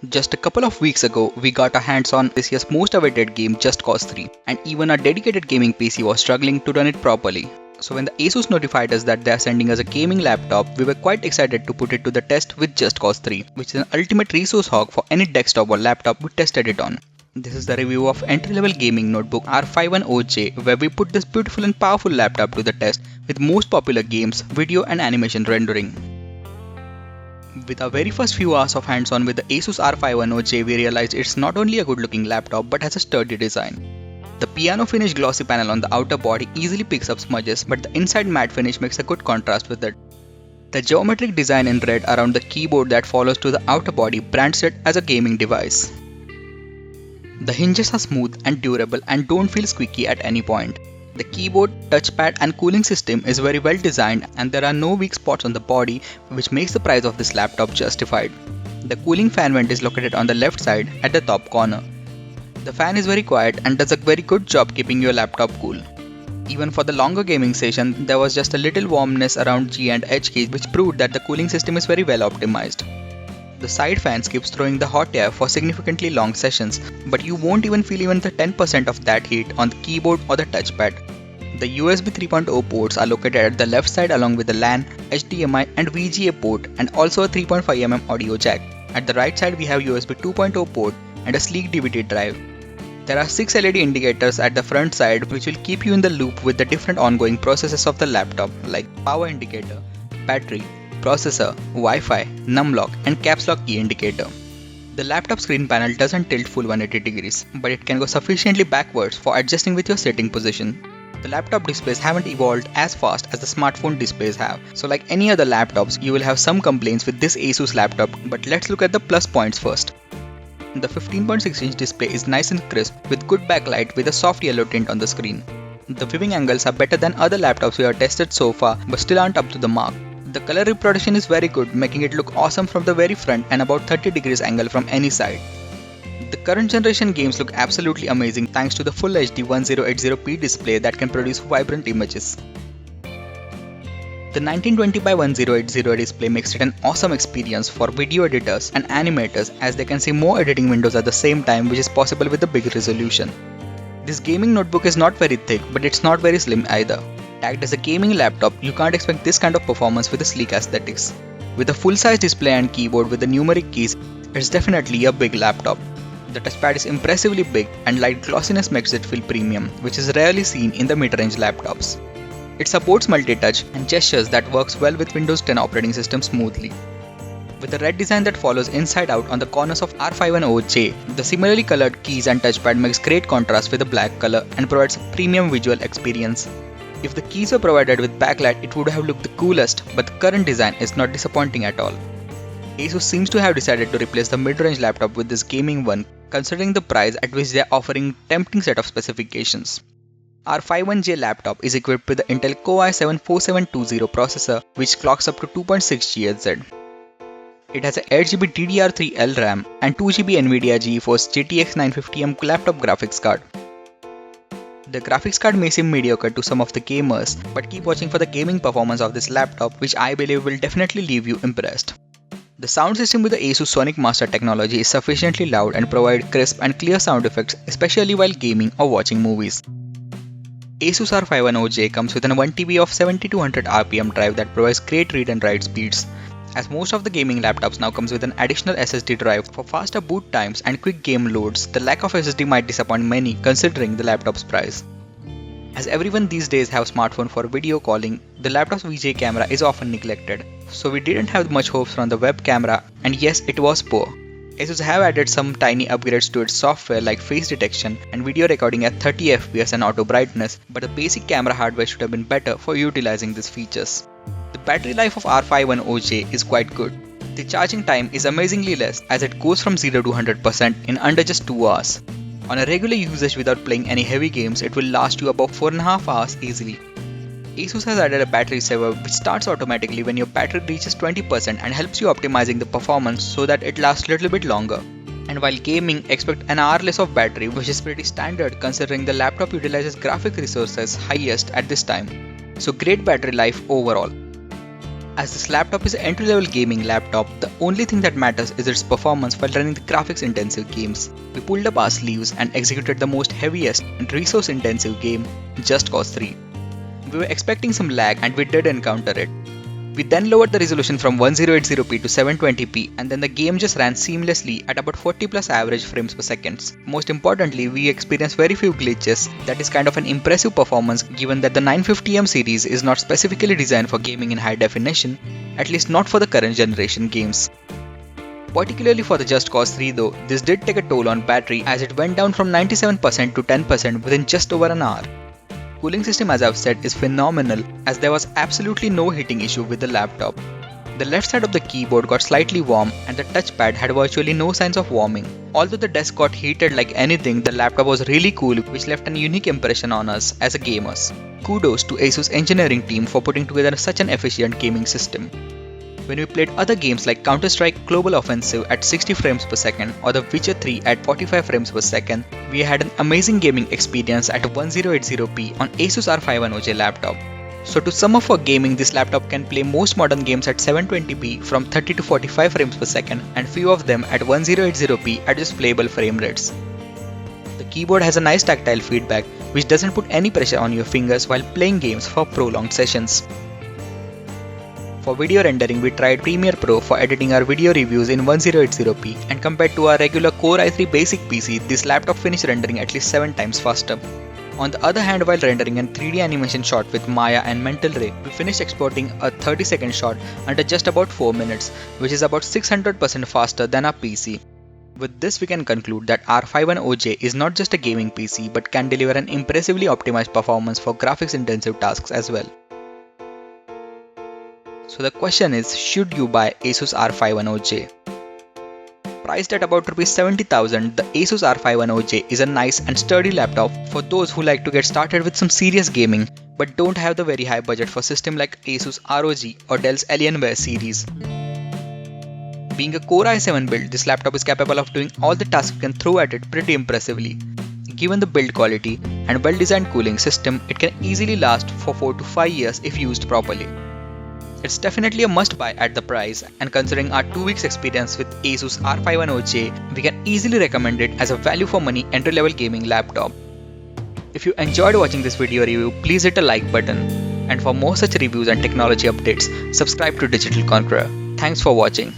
Just a couple of weeks ago, we got our hands on this year's most awaited game, Just Cause 3, and even our dedicated gaming PC was struggling to run it properly. So when the Asus notified us that they are sending us a gaming laptop, we were quite excited to put it to the test with Just Cause 3, which is an ultimate resource hog for any desktop or laptop we tested it on. This is the review of entry-level gaming notebook R510J, where we put this beautiful and powerful laptop to the test with most popular games, video and animation rendering. With our very first few hours of hands-on with the Asus R510J, we realized it's not only a good looking laptop but has a sturdy design. The piano finish glossy panel on the outer body easily picks up smudges, but the inside matte finish makes a good contrast with it. The geometric design in red around the keyboard that follows to the outer body brands it as a gaming device. The hinges are smooth and durable and don't feel squeaky at any point. The keyboard, touchpad and cooling system is very well designed and there are no weak spots on the body, which makes the price of this laptop justified. The cooling fan vent is located on the left side at the top corner. The fan is very quiet and does a very good job keeping your laptop cool. Even for the longer gaming session, there was just a little warmness around G and H keys, which proved that the cooling system is very well optimized. The side fans keeps throwing the hot air for significantly long sessions, but you won't even feel even the 10% of that heat on the keyboard or the touchpad. The USB 3.0 ports are located at the left side along with the LAN, HDMI and VGA port and also a 3.5mm audio jack. At the right side we have USB 2.0 port and a sleek DVD drive. There are 6 LED indicators at the front side which will keep you in the loop with the different ongoing processes of the laptop like power indicator, battery, processor, Wi-Fi, numlock and caps lock key indicator. The laptop screen panel doesn't tilt full 180 degrees, but it can go sufficiently backwards for adjusting with your sitting position. The laptop displays haven't evolved as fast as the smartphone displays have, so like any other laptops, you will have some complaints with this Asus laptop, but let's look at the plus points first. The 15.6-inch display is nice and crisp with good backlight with a soft yellow tint on the screen. The viewing angles are better than other laptops we have tested so far, but still aren't up to the mark. The color reproduction is very good, making it look awesome from the very front and about 30 degrees angle from any side. The current generation games look absolutely amazing thanks to the Full HD 1080p display that can produce vibrant images. The 1920x1080 display makes it an awesome experience for video editors and animators as they can see more editing windows at the same time, which is possible with the big resolution. This gaming notebook is not very thick, but it's not very slim either. Tagged as a gaming laptop, you can't expect this kind of performance with the sleek aesthetics. With a full-size display and keyboard with the numeric keys, it's definitely a big laptop. The touchpad is impressively big and light glossiness makes it feel premium, which is rarely seen in the mid-range laptops. It supports multi-touch and gestures that works well with Windows 10 operating system smoothly. With the red design that follows inside out on the corners of R510J, the similarly colored keys and touchpad makes great contrast with the black color and provides a premium visual experience. If the keys were provided with backlight, it would have looked the coolest, but the current design is not disappointing at all. Asus seems to have decided to replace the mid-range laptop with this gaming one, considering the price at which they are offering tempting set of specifications. R510J laptop is equipped with the Intel Core i7-4720 processor, which clocks up to 2.6 GHz. It has a 8GB DDR3L RAM and 2GB NVIDIA GeForce GTX 950M laptop graphics card. The graphics card may seem mediocre to some of the gamers, but keep watching for the gaming performance of this laptop, which I believe will definitely leave you impressed. The sound system with the Asus Sonic Master technology is sufficiently loud and provides crisp and clear sound effects, especially while gaming or watching movies. Asus R510J comes with a 1TB of 7200 RPM drive that provides great read and write speeds. As most of the gaming laptops now comes with an additional SSD drive for faster boot times and quick game loads, the lack of SSD might disappoint many considering the laptop's price. As everyone these days have smartphone for video calling, the laptop's VGA camera is often neglected, so we didn't have much hopes from the web camera, and yes, it was poor. Asus have added some tiny upgrades to its software like face detection and video recording at 30 FPS and auto brightness, but the basic camera hardware should have been better for utilizing these features. The battery life of R510J is quite good. The charging time is amazingly less as it goes from 0 to 100% in under just 2 hours. On a regular usage without playing any heavy games, it will last you about 4.5 hours easily. Asus has added a battery saver which starts automatically when your battery reaches 20% and helps you optimizing the performance so that it lasts a little bit longer. And while gaming, expect an hour less of battery, which is pretty standard considering the laptop utilizes graphic resources highest at this time. So great battery life overall. As this laptop is an entry-level gaming laptop, the only thing that matters is its performance while running the graphics-intensive games. We pulled up our sleeves and executed the most heaviest and resource-intensive game, Just Cause 3. We were expecting some lag and we did encounter it. We then lowered the resolution from 1080p to 720p and then the game just ran seamlessly at about 40 plus average frames per second. Most importantly, we experienced very few glitches. That is kind of an impressive performance given that the 950M series is not specifically designed for gaming in high definition, at least not for the current generation games. Particularly for the Just Cause 3 though, this did take a toll on battery as it went down from 97% to 10% within just over an hour. Cooling system, as I've said, is phenomenal as there was absolutely no heating issue with the laptop. The left side of the keyboard got slightly warm and the touchpad had virtually no signs of warming. Although the desk got heated like anything, the laptop was really cool, which left a unique impression on us as gamers. Kudos to Asus engineering team for putting together such an efficient gaming system. When we played other games like Counter-Strike Global Offensive at 60 frames per second or The Witcher 3 at 45 frames per second, we had an amazing gaming experience at 1080p on Asus R510J laptop. So to sum up for gaming, this laptop can play most modern games at 720p from 30 to 45 frames per second and few of them at 1080p at just playable frame rates. The keyboard has a nice tactile feedback which doesn't put any pressure on your fingers while playing games for prolonged sessions. For video rendering, we tried Premiere Pro for editing our video reviews in 1080p and compared to our regular Core i3 basic PC, this laptop finished rendering at least 7 times faster. On the other hand, while rendering a 3D animation shot with Maya and Mental Ray, we finished exporting a 30-second shot under just about 4 minutes, which is about 600% faster than our PC. With this, we can conclude that R510J is not just a gaming PC but can deliver an impressively optimized performance for graphics-intensive tasks as well. So the question is, should you buy Asus R510J? Priced at about Rs 70,000, the Asus R510J is a nice and sturdy laptop for those who like to get started with some serious gaming but don't have the very high budget for system like Asus ROG or Dell's Alienware series. Being a Core i7 build, this laptop is capable of doing all the tasks you can throw at it pretty impressively. Given the build quality and well-designed cooling system, it can easily last for 4 to 5 years if used properly. It's definitely a must buy at the price, and considering our 2 weeks experience with Asus R510J, we can easily recommend it as a value for money entry level gaming laptop. If you enjoyed watching this video review, please hit a like button, and for more such reviews and technology updates, subscribe to Digital Conqueror. Thanks for watching.